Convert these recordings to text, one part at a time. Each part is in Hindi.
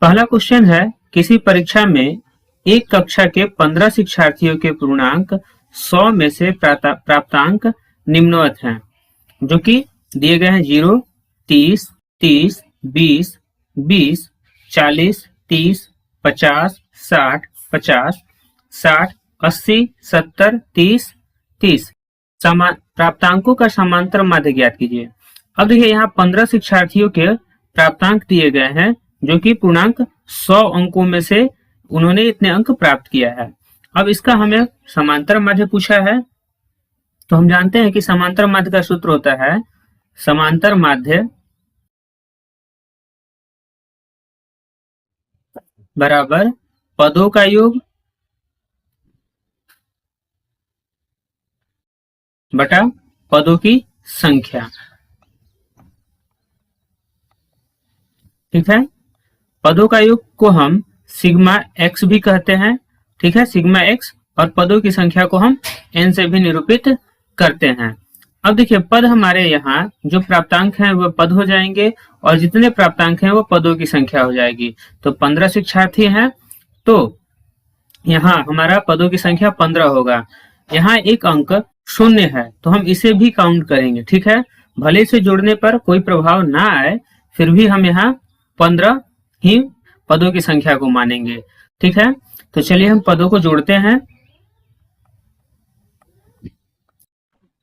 पहला क्वेश्चन है, किसी परीक्षा में एक कक्षा के 15 शिक्षार्थियों के पूर्णांक 100 में से प्राप्तांक निम्नवत हैं, जो कि दिए गए हैं 0, 30, 30, 20, 20, 40, 30, 50, 60, 50, 60, 80, 70, 30, 30। प्राप्तांकों का समांतर माध्य ज्ञात कीजिए। अब देखिए यहाँ 15 शिक्षार्थियों के प्राप्तांक दिए गए हैं, जो कि पूर्णांक 100 अंकों में से उन्होंने इतने अंक प्राप्त किया है। अब इसका हमें समांतर माध्य पूछा है, तो हम जानते हैं कि समांतर माध्य का सूत्र होता है समांतर माध्य बराबर पदों का योग बटा पदों की संख्या। ठीक है, पदों का योग को हम सिग्मा एक्स भी कहते हैं। ठीक है, सिग्मा एक्स, और पदों की संख्या को हम एन से भी निरूपित करते हैं। अब देखिए पद हमारे यहाँ जो प्राप्तांक हैं वो पद हो जाएंगे, और जितने प्राप्तांक हैं वो पदों की संख्या हो जाएगी। तो 15 शिक्षार्थी हैं, तो यहाँ हमारा पदों की संख्या 15 होगा। यहाँ एक अंक शून्य है, तो हम इसे भी काउंट करेंगे। ठीक है, भले से जोड़ने पर कोई प्रभाव ना आए, फिर भी हम यहाँ 15 ही पदों की संख्या को मानेंगे। ठीक है, तो चलिए हम पदों को जोड़ते हैं।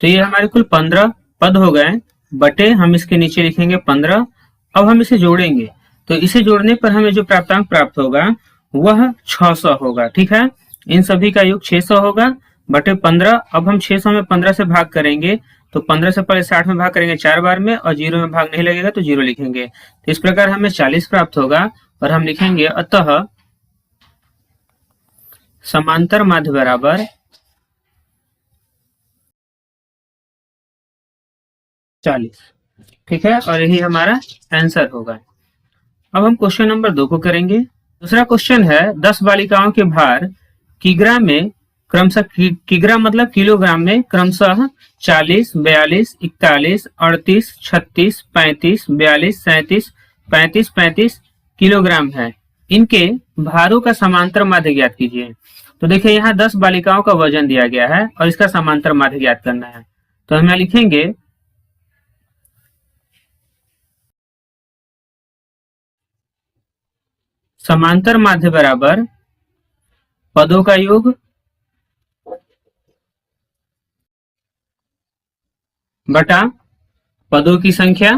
तो ये हमारे कुल 15 पद हो गए, बटे हम इसके नीचे लिखेंगे 15। अब हम इसे जोड़ेंगे, तो इसे जोड़ने पर हमें जो प्राप्तांक प्राप्त होगा वह 600 होगा। ठीक है, इन सभी का योग 600 होगा बटे 15। अब हम 600 में 15 से भाग करेंगे, तो 15 से पहले 60 में भाग करेंगे 4 बार में, और 0 में भाग नहीं लगेगा तो 0 लिखेंगे। तो इस प्रकार हमें 40 प्राप्त होगा, और हम लिखेंगे अतः समांतर माध्य बराबर 40। ठीक है, और यही हमारा आंसर होगा। अब हम क्वेश्चन नंबर 2 को करेंगे। दूसरा क्वेश्चन है, 10 बालिकाओं के भार किग्रा में क्रमशः, किग्रा मतलब किलोग्राम में, क्रमशः 40, 42, 41, 38, 36, 35, 42, 37, 35, 35 किलोग्राम है। इनके भारों का समांतर माध्य ज्ञात कीजिए। तो देखिए यहाँ 10 बालिकाओं का वजन दिया गया है और इसका समांतर माध्य ज्ञात करना है। तो हम यहाँ लिखेंगे समांतर माध्य बराबर पदों का योग बटा पदों की संख्या।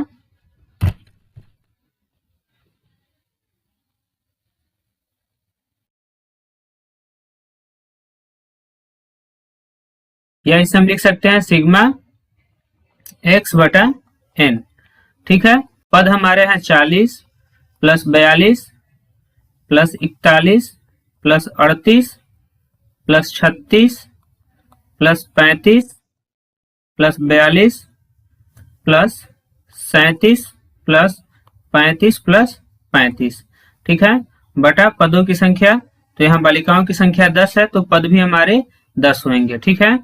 या इसे हम लिख सकते हैं सिग्मा एक्स बटा एन। ठीक है, पद हमारे हैं 40 plus 42 plus 41 plus 38 plus 36 plus 35 plus 42 plus 37 plus 35 plus 35। ठीक है, बटा पदों की संख्या। तो यहाँ बालिकाओं की संख्या 10 है, तो पद भी हमारे 10 होंगे। ठीक है,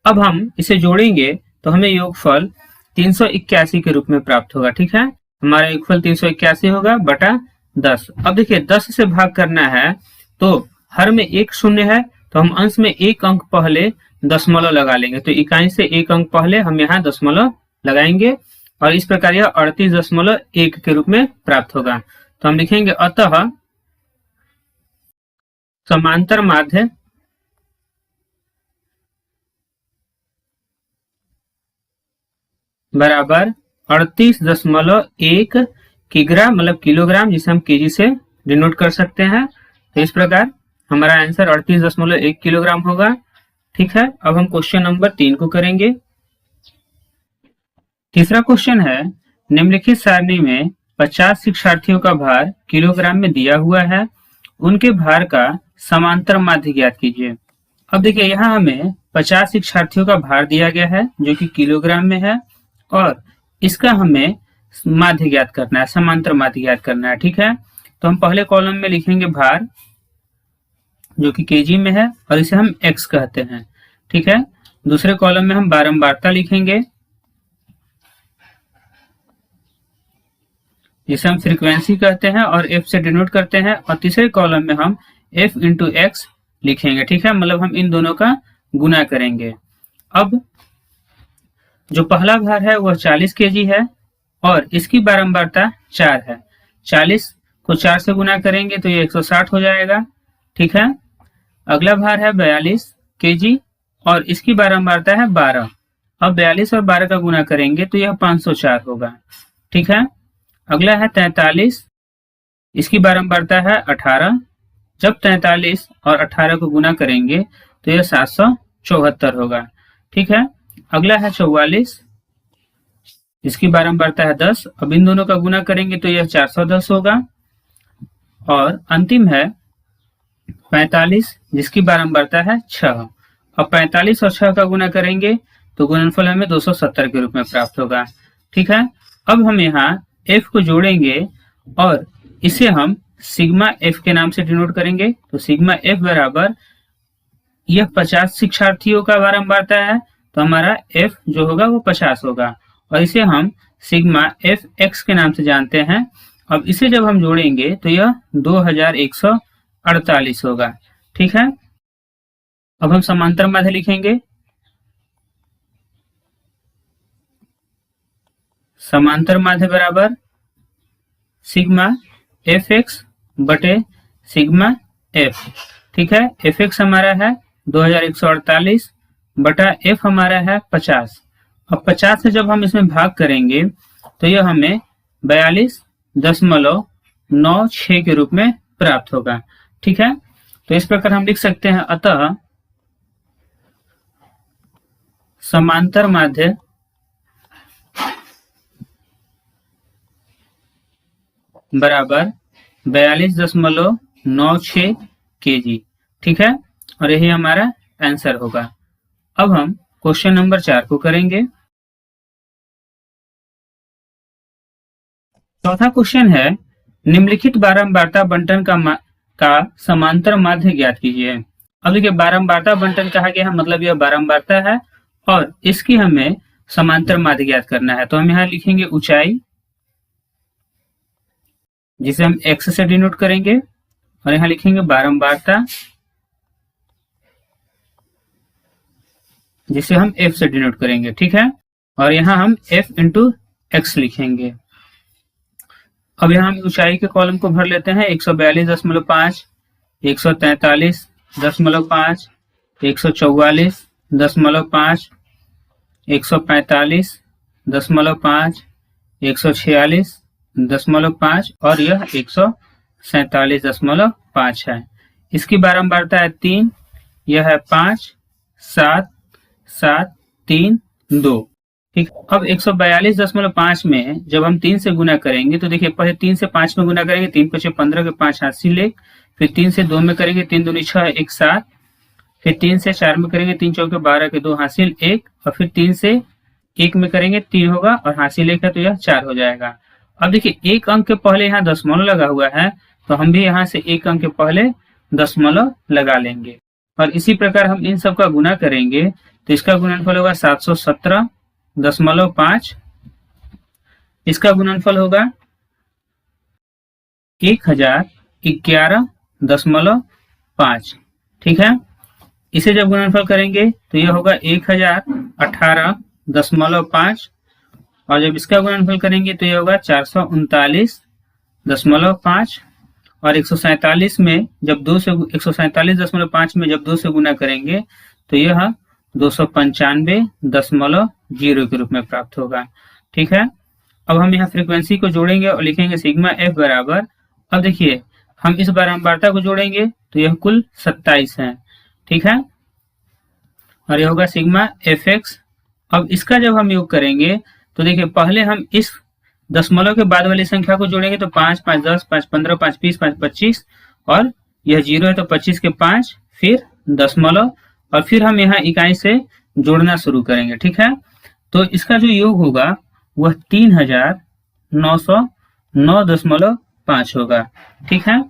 अब हम इसे जोड़ेंगे तो हमें योगफल 381 के रूप में प्राप्त होगा। ठीक है, हमारा योगफल 381 होगा बटा 10। अब देखिए 10 से भाग करना है, तो हर में एक शून्य है, तो हम अंश में एक अंक पहले दशमलव लगा लेंगे। तो इकाई से एक अंक पहले हम यहाँ दशमलव लगाएंगे, और इस प्रकार यह 38.1 के रूप में प्राप्त होगा। तो हम लिखेंगे अतः समांतर माध्य बराबर 38.1 किग्रा, मतलब किलोग्राम, जिसे हम केजी से डिनोट कर सकते हैं। तो इस प्रकार हमारा आंसर 38.1 किलोग्राम होगा। ठीक है, अब हम क्वेश्चन नंबर 3 को करेंगे। तीसरा क्वेश्चन है, निम्नलिखित सारणी में 50 शिक्षार्थियों का भार किलोग्राम में दिया हुआ है, उनके भार का समांतर माध्य ज्ञात कीजिए। अब देखिए यहाँ हमें 50 शिक्षार्थियों का भार दिया गया है जो कि किलोग्राम में है, और इसका हमें माध्य ज्ञात करना है, समांतर माध्य ज्ञात करना है। ठीक है, तो हम पहले कॉलम में लिखेंगे भार जो कि केजी में है, और इसे हम एक्स कहते हैं। ठीक है, दूसरे कॉलम में हम बारंबारता लिखेंगे, जिसे हम फ्रीक्वेंसी कहते हैं और एफ से डिनोट करते हैं, और तीसरे कॉलम में हम एफ इंटू एक्स लिखेंगे। ठीक है, मतलब हम इन दोनों का गुना करेंगे। अब जो पहला भार है वह 40 केजी है और इसकी बारंबारता 4 है। 40 को 4 से गुना करेंगे तो ये 160 हो जाएगा। ठीक है, अगला भार है 42 केजी और इसकी बारंबारता है 12। अब 42 और 12 का गुना करेंगे तो यह 504 होगा। ठीक है, अगला है 43, इसकी बारंबारता है 18। जब 43 और 18 को गुना करेंगे तो यह 774 होगा। ठीक है, अगला है 44, इसकी बारंबारता है 10। अब इन दोनों का गुना करेंगे तो यह 410 होगा। और अंतिम है 45, जिसकी बारंबारता है 6। अब 45 और 6 का गुना करेंगे तो गुणनफल हमें 270 के रूप में प्राप्त होगा। ठीक है, अब हम यहाँ f को जोड़ेंगे और इसे हम सिग्मा f के नाम से डिनोट करेंगे। तो सिग्मा f बराबर, यह 50 शिक्षार्थियों का बारंबारता है तो हमारा f जो होगा वो 50 होगा, और इसे हम सिग्मा एफ एक्स के नाम से जानते हैं। अब इसे जब हम जोड़ेंगे तो यह 2148 होगा। ठीक है, अब हम समांतर माध्य लिखेंगे। समांतर माध्य बराबर सिग्मा एफ एक्स बटे सिग्मा एफ। ठीक है, एफ एक्स हमारा है 2148 बटा एफ हमारा है 50। अब 50 से जब हम इसमें भाग करेंगे तो यह हमें 42.96 के रूप में प्राप्त होगा। ठीक है, तो इस प्रकार हम लिख सकते हैं, अतः समांतर माध्य बराबर 42.96 kg। ठीक है, और यही हमारा आंसर होगा। अब हम क्वेश्चन नंबर 4 को करेंगे। चौथा क्वेश्चन है, निम्नलिखित बारंबारता बंटन का समांतर माध्य ज्ञात कीजिए। अब देखिए, बारंबारता बंटन कहा गया है, मतलब यह बारंबारता है और इसकी हमें समांतर माध्य ज्ञात करना है। तो हम यहाँ लिखेंगे ऊंचाई, जिसे हम x से डिनोट करेंगे, और यहाँ लिखेंगे बारंबारता, जिसे हम f से डिनोट करेंगे। ठीक है, और यहाँ हम f इंटू एक्स लिखेंगे। अब यहाँ हम ऊंचाई के कॉलम को भर लेते हैं। 142.5, 143.5, 144.5, 145.5, 146.5 और यह 147.5 है। इसकी बारंबारता है 3, यह है 5, 7, 7, 3, 2। ठीक, अब 142.5 में जब हम 3 से गुना करेंगे तो देखिए, पहले 3 से 5 में गुना करेंगे, 3 5 15 के 5 हासिल 1, फिर 3 से 2 में करेंगे, 3 दूनी 6 1 7, फिर 3 से 4 में करेंगे, 3 चौके 12 के 2 हासिल 1, और फिर 3 से 1 में करेंगे 3 होगा और हासिल 1 है तो यह 4 हो जाएगा। अब देखिए, एक अंक के पहले यहाँ दशमलव लगा हुआ है तो हम भी यहाँ से एक अंक के पहले दशमलव लगा लेंगे, और इसी प्रकार हम इन सब का गुना करेंगे तो इसका गुणनफल होगा 717.5, इसका गुणनफल होगा 1011.5। ठीक है, इसे जब गुणनफल करेंगे तो यह होगा 1018.5, और जब इसका गुणनफल करेंगे तो यह होगा 439.5, और 147 में जब 2 से 147.5 में जब 2 से गुना करेंगे तो यह 295.0 के रूप में प्राप्त होगा। ठीक है, अब हम यहाँ फ्रीक्वेंसी को जोड़ेंगे और लिखेंगे सिग्मा एफ बराबर, अब देखिए हम इस बारंबारता को जोड़ेंगे तो यह कुल 27 है। ठीक है, और यह होगा सिग्मा एफ एक्स। अब इसका जब हम योग करेंगे तो देखिए, पहले हम इस दशमलव के बाद वाली संख्या को जोड़ेंगे तो 5 5 10 5 15 5 20 5 25, और यह 0 है तो 25 के 5, फिर दशमलव, और फिर हम यहाँ इकाई से जोड़ना शुरू करेंगे। ठीक है, तो इसका जो योग होगा वह 3909.5 होगा। ठीक है,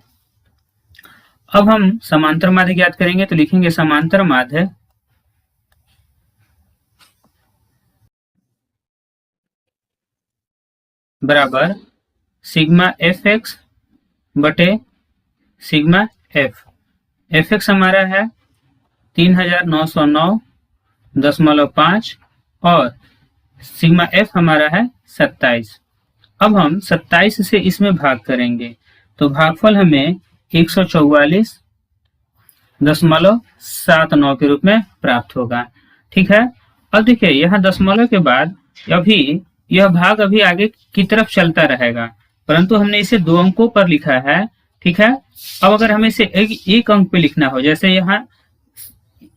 अब हम समांतर माध्य ज्ञात करेंगे तो लिखेंगे समांतर माध्य बराबर सिग्मा एफ एक्स बटे सिग्मा एफ। एफ एक्स हमारा है 3909.5 और सिग्मा एफ हमारा है 27। अब हम 27 से इसमें भाग करेंगे तो भागफल हमें 144.79 के रूप में प्राप्त होगा। ठीक है, अब देखिए यहाँ दशमलव के बाद अभी यह भाग अभी आगे की तरफ चलता रहेगा, परंतु हमने इसे 2 अंकों पर लिखा है। ठीक है, अब अगर हमें इसे एक अंक पे लिखना हो, जैसे यहाँ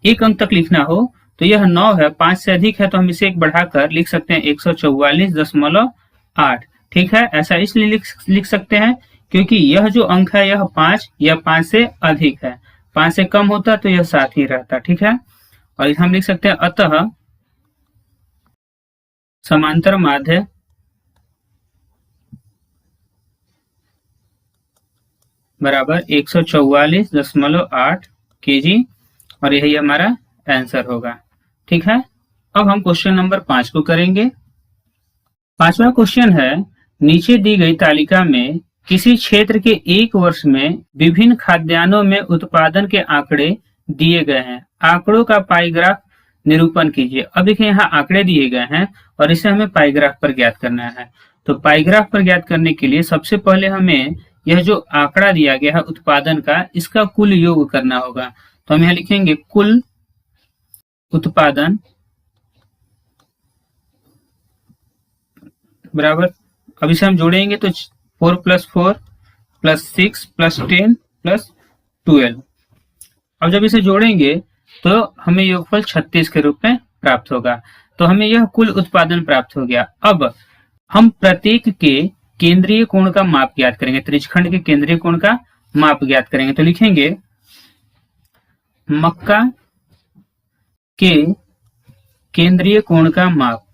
1 अंक तक लिखना हो तो यह 9 है, 5 से अधिक है तो हम इसे एक बढ़ाकर लिख सकते हैं 144.8। ठीक है, ऐसा इसलिए लिख सकते हैं क्योंकि यह जो अंक है यह 5 या 5 से अधिक है, 5 से कम होता तो यह 7 ही रहता। ठीक है, और हम लिख सकते हैं अतः समांतर माध्य बराबर 144.8 kg और यही हमारा आंसर होगा। ठीक है, अब हम क्वेश्चन नंबर 5 को करेंगे। 5वां क्वेश्चन है, नीचे दी गई तालिका में किसी क्षेत्र के एक वर्ष में विभिन्न खाद्यान्नों में उत्पादन के आंकड़े दिए गए हैं, आंकड़ों का पाईग्राफ निरूपण कीजिए। अब देखिए यहाँ आंकड़े दिए गए हैं और इसे हमें पाईग्राफ पर ज्ञात करना है। तो पाईग्राफ पर ज्ञात करने के लिए सबसे पहले हमें यह जो आंकड़ा दिया गया है उत्पादन का, इसका कुल योग करना होगा। तो हम यहाँ लिखेंगे कुल उत्पादन बराबर, अब इसे हम जोड़ेंगे तो 4 + 4 + 6 + 10 + 12। अब जब इसे जोड़ेंगे तो हमें योगफल 36 के रूप में प्राप्त होगा। तो हमें यह कुल उत्पादन प्राप्त हो गया। अब हम प्रत्येक के केंद्रीय कोण का माप ज्ञात करेंगे, त्रिज्यखंड के केंद्रीय कोण का माप ज्ञात करेंगे। तो लिखेंगे मक्का के केंद्रीय कोण का माप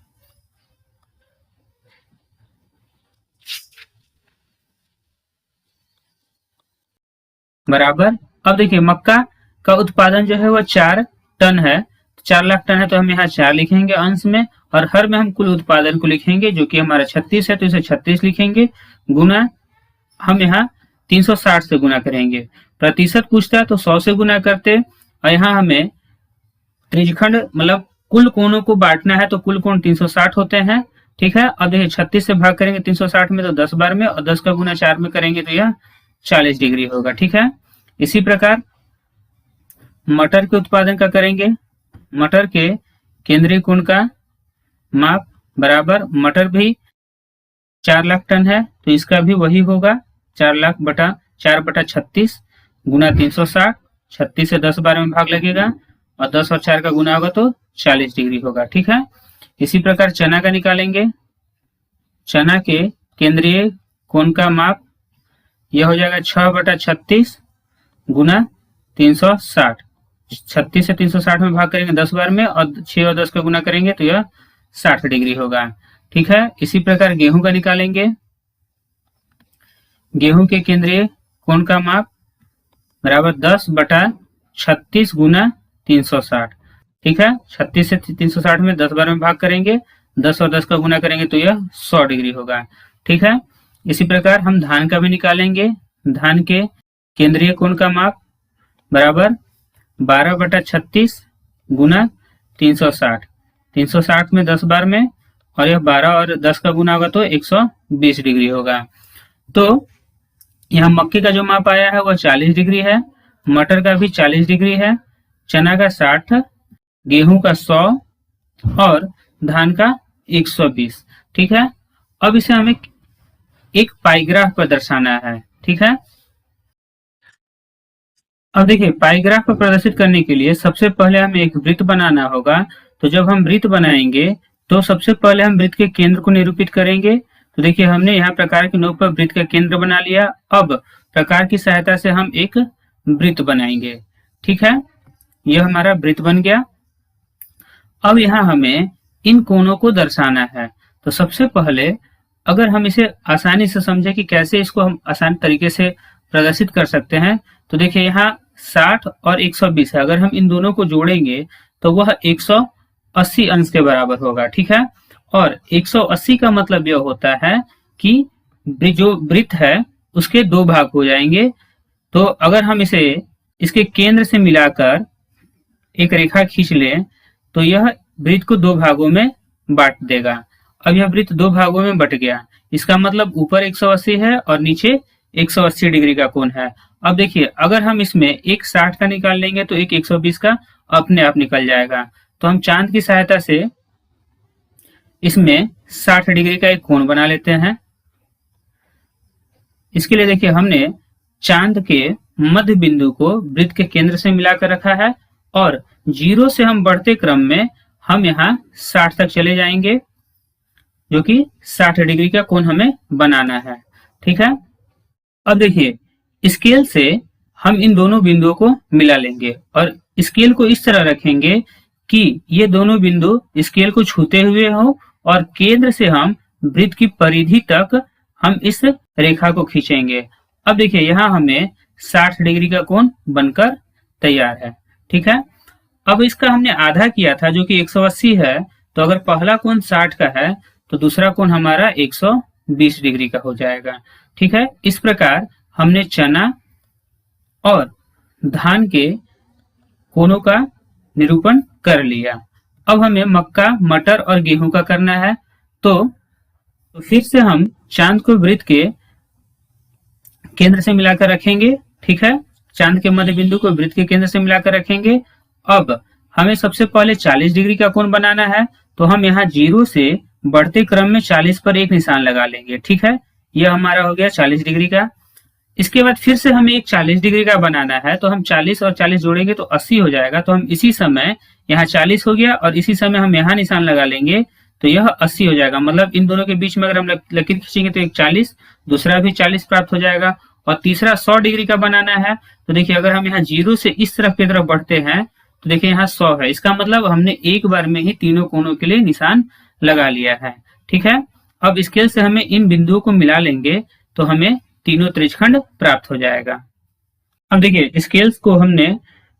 बराबर, अब देखिए मक्का का उत्पादन जो है वह 4 टन है, 4 लाख टन है तो हम यहाँ 4 लिखेंगे अंश में, और हर में हम कुल उत्पादन को लिखेंगे जो कि हमारा 36 है तो इसे 36 लिखेंगे, गुना हम यहाँ 360 से गुना करेंगे। प्रतिशत पूछता है तो 100 से गुना करते, और यहाँ हमें त्रिज्यखंड मतलब कुल कोणों को बांटना है तो कुल कोण 360 होते हैं। ठीक है, अब देखिए 36 से भाग करेंगे 360 में तो 10 बार में, और 10 का गुना 4 में करेंगे तो यह 40 डिग्री होगा। ठीक है, इसी प्रकार मटर के उत्पादन का करेंगे। मटर के केंद्रीय कोण का माप बराबर, मटर भी 4 लाख टन है तो इसका भी वही होगा 4 लाख बटा 4/36 गुना 360, 36 से 10 बार में भाग लगेगा और 10 और 4 का गुना होगा तो 40 डिग्री होगा। ठीक है, इसी प्रकार चना का निकालेंगे। चना के केंद्रीय कोण का माप यह हो जाएगा 6/36 गुना 360, 36 से 360 में भाग करेंगे 10 बार में, और 6 और 10 का गुना करेंगे तो यह 60 डिग्री होगा। ठीक है, इसी प्रकार गेहूं का निकालेंगे। गेहूं के केंद्रीय कोण का माप बराबर 10/36 गुना 360। ठीक है, 36 से 360 में 10 बार में भाग करेंगे, 10 और 10 का गुना करेंगे तो यह 100 डिग्री होगा। ठीक है, इसी प्रकार हम धान का भी निकालेंगे। धान के केंद्रीय कोण का माप बराबर 12/36 गुना 360, 360 में 10 बार में, और यह 12 और 10 का गुना होगा तो 120 डिग्री होगा। तो यहाँ मक्के का जो माप आया है वह 40 डिग्री है, मटर का भी 40 डिग्री है, चना का 60, गेहूं का 100 और धान का 120। ठीक है, अब इसे हमें एक पाईग्राफ पर दर्शाना है। ठीक है, अब देखिए पाईग्राफ पर प्रदर्शित करने के लिए सबसे पहले हमें एक वृत्त बनाना होगा। तो जब हम वृत्त बनाएंगे तो सबसे पहले हम वृत्त के केंद्र को निरूपित करेंगे। तो देखिए हमने यहाँ प्रकार के नोक पर वृत्त का केंद्र बना लिया। अब प्रकार की सहायता से हम एक वृत्त बनाएंगे। ठीक है, यह हमारा वृत्त बन गया। अब यहाँ हमें इन कोणों को दर्शाना है। तो सबसे पहले अगर हम इसे आसानी से समझे कि कैसे इसको हम आसान तरीके से प्रदर्शित कर सकते हैं, तो देखिए यहाँ 60 और 120 है, अगर हम इन दोनों को जोड़ेंगे तो वह 180 अंश के बराबर होगा। ठीक है, और 180 का मतलब यह होता है कि जो वृत्त है उसके दो भाग हो जाएंगे। तो अगर हम इसे इसके केंद्र से मिलाकर एक रेखा खींच लें तो यह वृत्त को दो भागों में बांट देगा। अब यह वृत्त दो भागों में बट गया, इसका मतलब ऊपर 180 है और नीचे 180 डिग्री का कोण है। अब देखिए, अगर हम इसमें एक 60 का निकाल लेंगे तो एक 120 का अपने आप निकल जाएगा। तो हम चांद की सहायता से इसमें 60 डिग्री का एक कोण बना लेते हैं। इसके लिए देखिए, हमने चांद के मध्य बिंदु को वृत्त के केंद्र से मिलाकर रखा है और 0 से हम बढ़ते क्रम में हम यहाँ 60 तक चले जाएंगे, जो कि 60 डिग्री का कोण हमें बनाना है। ठीक है। अब देखिए, स्केल से हम इन दोनों बिंदुओं को मिला लेंगे और स्केल को इस तरह रखेंगे कि ये दोनों बिंदु स्केल को छूते हुए हो और केंद्र से हम वृत्त की परिधि तक हम इस रेखा को खींचेंगे। अब देखिए, यहाँ हमें 60 डिग्री का कोण बनकर तैयार है। ठीक है। अब इसका हमने आधा किया था जो कि 180 है, तो अगर पहला कोण 60 का है तो दूसरा कोण हमारा 120 डिग्री का हो जाएगा। ठीक है। इस प्रकार हमने चना और धान के कोणों का निरूपण कर लिया। अब हमें मक्का, मटर और गेहूं का करना है। तो फिर से हम चांद को वृत्त के केंद्र से मिलाकर रखेंगे। ठीक है। चांद के मध्य बिंदु को वृत्त के केंद्र से मिलाकर रखेंगे। अब हमें सबसे पहले 40 डिग्री का कोण बनाना है, तो हम यहाँ 0 से बढ़ते क्रम में 40 पर एक निशान लगा लेंगे। ठीक है। यह हमारा हो गया 40 डिग्री का। इसके बाद फिर से हमें एक 40 डिग्री का बनाना है, तो हम 40 और 40 जोड़ेंगे तो 80 हो जाएगा। तो हम इसी समय यहाँ 40 हो गया और इसी समय हम यहाँ निशान लगा लेंगे तो यह 80 हो जाएगा। मतलब इन दोनों के बीच में अगर हम लकीर खींचेंगे तो एक 40, दूसरा भी 40 प्राप्त हो जाएगा और तीसरा 100 डिग्री का बनाना है। तो देखिए, अगर हम यहाँ 0 से इस तरफ की तरफ बढ़ते हैं तो देखिए यहाँ 100 है। इसका मतलब हमने एक बार में ही तीनों कोणों के लिए निशान लगा लिया है। ठीक है। अब स्केल से हमें इन बिंदुओं को मिला लेंगे तो हमें तीनों त्रिज्यखंड प्राप्त हो जाएगा। अब देखिए, स्केल्स को हमने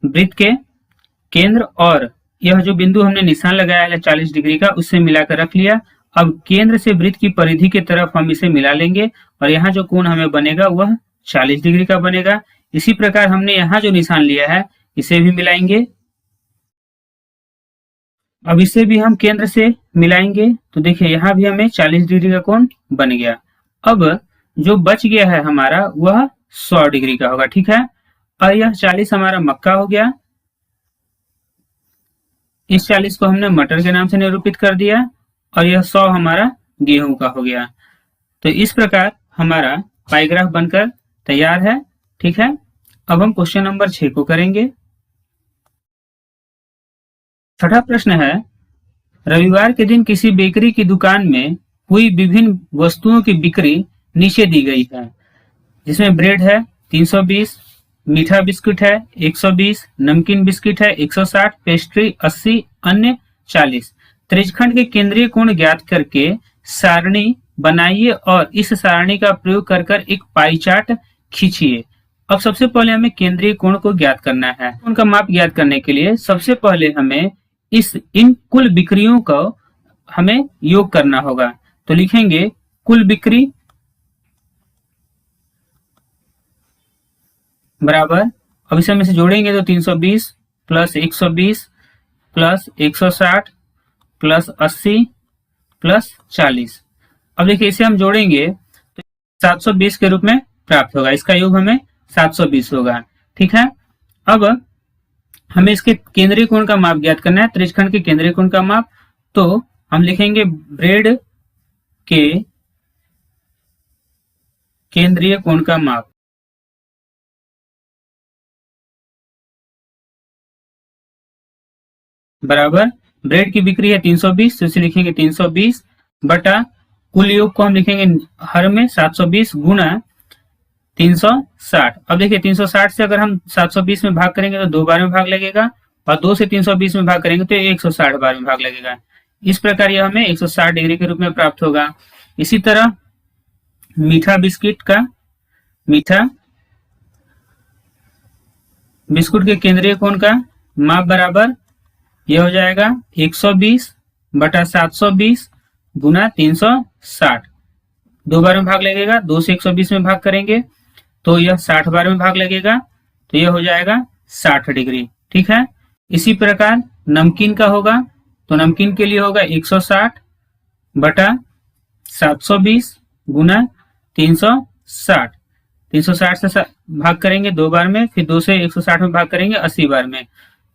वृत्त के केंद्र और यह जो बिंदु हमने निशान लगाया है 40 डिग्री का, उससे मिलाकर रख लिया। अब केंद्र से वृत्त की परिधि की तरफ हम इसे मिला लेंगे और यहाँ जो कोण हमें बनेगा वह 40 डिग्री का बनेगा। इसी प्रकार हमने यहाँ जो निशान लिया है इसे भी मिलाएंगे। अब इसे भी हम केंद्र से मिलाएंगे तो देखिए, यहाँ भी हमें 40 डिग्री का कोण बन गया। अब जो बच गया है हमारा वह 100 डिग्री का होगा। ठीक है। और यह 40 हमारा मक्का हो गया। इस 40 को हमने मटर के नाम से निरूपित कर दिया और यह 100 हमारा गेहूं का हो गया। तो इस प्रकार हमारा पाईग्राफ बनकर तैयार है। ठीक है। अब हम क्वेश्चन नंबर 6 को करेंगे। छठा प्रश्न है, रविवार के दिन किसी बेकरी की दुकान में हुई विभिन्न वस्तुओं की बिक्री नीचे दी गई है, जिसमें ब्रेड है 320, मीठा बिस्कुट है 120, नमकीन बिस्किट है 160, पेस्ट्री 80, अन्य 40। त्रिज्यखंड के केंद्रीय कोण ज्ञात करके सारणी बनाइए और इस सारणी का प्रयोग कर एक पाई चार्ट खींचिए। अब सबसे पहले हमें केंद्रीय कोण को ज्ञात करना है। कोण का माप ज्ञात करने के लिए सबसे पहले हमें इन कुल बिक्रियों को हमें योग करना होगा। तो लिखेंगे कुल बिक्री बराबर, अब इसे हम इसे जोड़ेंगे तो 320 प्लस 120 प्लस 160 प्लस 80 प्लस 40। अब देखिए, इसे हम जोड़ेंगे तो 720 के रूप में प्राप्त होगा। इसका योग हमें 720 होगा। ठीक है। अब हमें इसके केंद्रीय कोण का माप ज्ञात करना है, त्रिज्यखंड के केंद्रीय कोण का माप। तो हम लिखेंगे ब्रेड के केंद्रीय कोण का माप बराबर, ब्रेड की बिक्री है 320 तो इसे लिखेंगे 320 बटा कुल योग को हम लिखेंगे हर में 720 गुणा 360। अब देखिए, 360 से अगर हम 720 में भाग करेंगे तो 2 बार में भाग लगेगा और 2 से 320 में भाग करेंगे तो 160 बार में भाग लगेगा। इस प्रकार यह हमें 160 डिग्री के रूप में प्राप्त होगा। इसी तरह मीठा बिस्किट के केंद्रीय कोण का माप बराबर यह हो जाएगा 120 बटा 720 गुना 360 2 बार में भाग लगेगा, 2 से 120 में भाग करेंगे तो यह 60 बार में भाग लगेगा, तो यह हो जाएगा 60 डिग्री। ठीक है, इसी प्रकार नमकीन का होगा, तो नमकीन के लिए होगा 160 बटा 720 गुना 360। 360 से भाग करेंगे 2 बार में, फिर 2 से 160 में भाग करेंगे 80 बार में,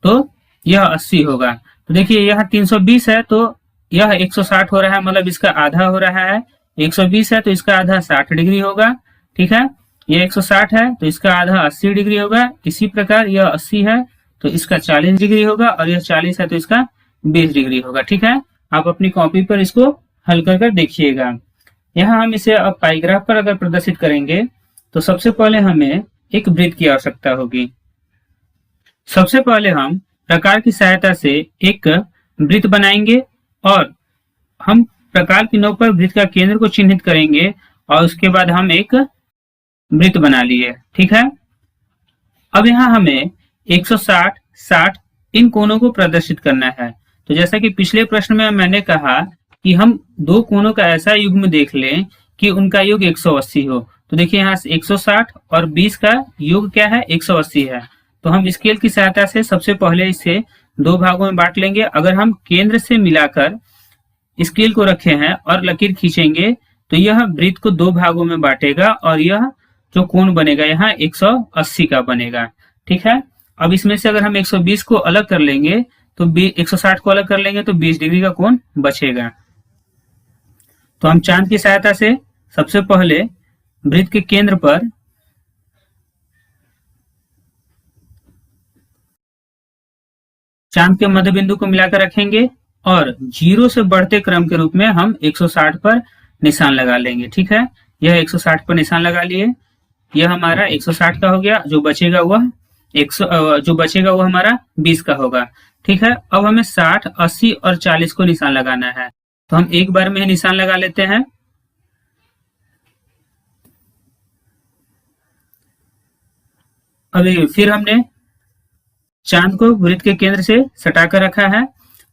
तो यह 80 होगा। तो देखिए यहाँ 320 है तो यह 160 हो रहा है, मतलब इसका आधा हो रहा है। 120 है तो इसका आधा 60 डिग्री होगा। ठीक है, यह 160 है तो इसका आधा 80 डिग्री होगा। इसी प्रकार यह 80 है तो इसका 40 डिग्री होगा, और यह 40 है तो इसका 20 डिग्री होगा। ठीक है, आप अपनी कॉपी पर इसको हल कर देखिएगा। यहाँ हम इसे अब पाइग्राफ पर अगर प्रदर्शित करेंगे तो सबसे पहले हमें एक वृत्त की आवश्यकता होगी। सबसे पहले हम प्रकार की सहायता से एक वृत्त बनाएंगे और हम प्रकार की नोक पर वृत्त का केंद्र को चिन्हित करेंगे और उसके बाद हम एक वृत्त बना लिए। ठीक है, अब यहाँ हमें 160, 60 इन कोणों को प्रदर्शित करना है। तो जैसा कि पिछले प्रश्न में मैंने कहा कि हम दो कोणों का ऐसा युग्म देख लें कि उनका योग 180 हो। तो देखिए यहाँ 160 और 20 का योग क्या है, 180 है। तो हम स्केल की सहायता से सबसे पहले इसे 2 भागों में बांट लेंगे। अगर हम केंद्र से मिलाकर स्केल को रखे हैं और लकीर खींचेंगे तो यह वृत्त को 2 भागों में बांटेगा और यह जो कोण बनेगा यहाँ 180 का बनेगा। ठीक है, अब इसमें से अगर हम 120 को अलग कर लेंगे तो 160 को अलग कर लेंगे तो 20 डिग्री का कोण बचेगा। तो हम चांद की सहायता से सबसे पहले वृत्त के केंद्र पर चांद के मध्य बिंदु को मिलाकर रखेंगे और 0 से बढ़ते क्रम के रूप में हम 160 पर निशान लगा लेंगे। ठीक है, यह 160 पर निशान लगा लिए, यह हमारा 160 का हो गया। जो बचेगा वह हमारा 20 का होगा। ठीक है, अब हमें 60, 80 और 40 को निशान लगाना है, तो हम एक बार में ही निशान लगा लेते हैं। अभी फिर हमने चांद को वृत्त के केंद्र से सटाकर रखा है।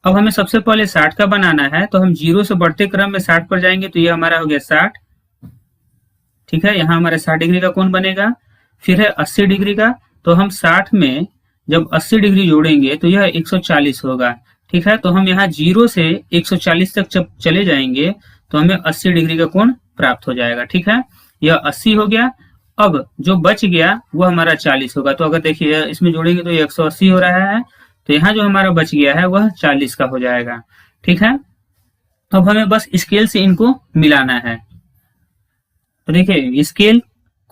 अब हमें सबसे पहले 60 का बनाना है, तो हम 0 से बढ़ते क्रम में 60 पर जाएंगे, तो यह हमारा हो गया 60। ठीक है, यहाँ हमारा 60 डिग्री का कोण बनेगा। फिर है 80 डिग्री का, तो हम 60 में जब 80 डिग्री जोड़ेंगे तो यह 140 होगा। ठीक है, तो हम यहाँ 0 से 140 तक जब चले जाएंगे तो हमें 80 डिग्री का कोण प्राप्त हो जाएगा। ठीक है, यह 80 हो गया। अब जो बच गया वो हमारा 40 होगा। तो अगर देखिए इसमें जोड़ेंगे तो ये 180 हो रहा है, तो यहाँ जो हमारा बच गया है वह 40 का हो जाएगा। ठीक है, अब हमें बस स्केल से इनको मिलाना है। तो देखिए स्केल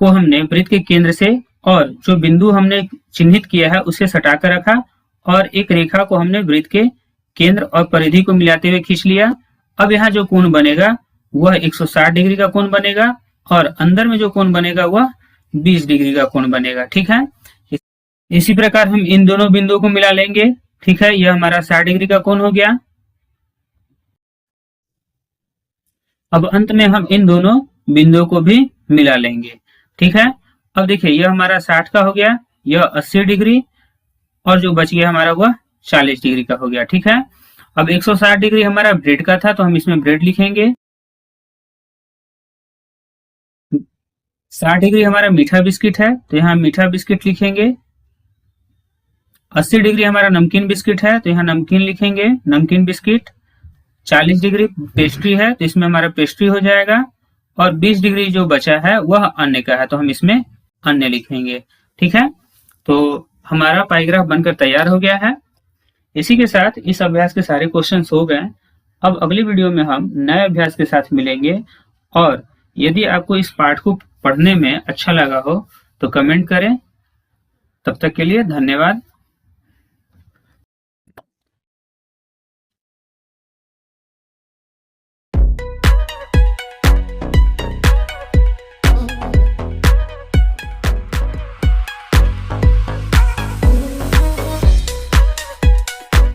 को हमने वृत्त के केंद्र से और जो बिंदु हमने चिन्हित किया है उसे सटाकर रखा और एक रेखा को हमने वृत्त के केंद्र और परिधि को मिलाते हुए खींच लिया। अब यहाँ जो कोण बनेगा वह 160 डिग्री का कोण बनेगा और अंदर में जो कोण बनेगा वह 20 डिग्री का कोण बनेगा। ठीक है, इसी प्रकार हम इन दोनों बिंदुओं को मिला लेंगे। ठीक है, यह हमारा 60 डिग्री का कोण हो गया। अब अंत में हम इन दोनों बिंदुओं को भी मिला लेंगे। ठीक है, अब देखिए यह हमारा 60 का हो गया, यह 80 डिग्री और जो बच गया हमारा वह 40 डिग्री का हो गया। ठीक है, अब 160 डिग्री हमारा ब्रेड का था, तो हम इसमें ब्रेड लिखेंगे। 60 डिग्री हमारा मीठा बिस्किट है, तो यहाँ मीठा बिस्किट लिखेंगे। 80 डिग्री हमारा नमकीन बिस्किट है, तो यहाँ नमकीन लिखेंगे, नमकीन बिस्किट। 40 डिग्री पेस्ट्री है, तो इसमें हमारा पेस्ट्री हो जाएगा और 20 डिग्री जो बचा है वह अन्य का है, तो हम इसमें अन्य लिखेंगे। ठीक है, तो हमारा पाइग्राफ बनकर तैयार हो गया है। इसी के साथ इस अभ्यास के सारे क्वेश्चन हो गए। अब अगली वीडियो में हम नए अभ्यास के साथ मिलेंगे और यदि आपको इस पाठ को पढ़ने में अच्छा लगा हो तो कमेंट करें। तब तक के लिए धन्यवाद।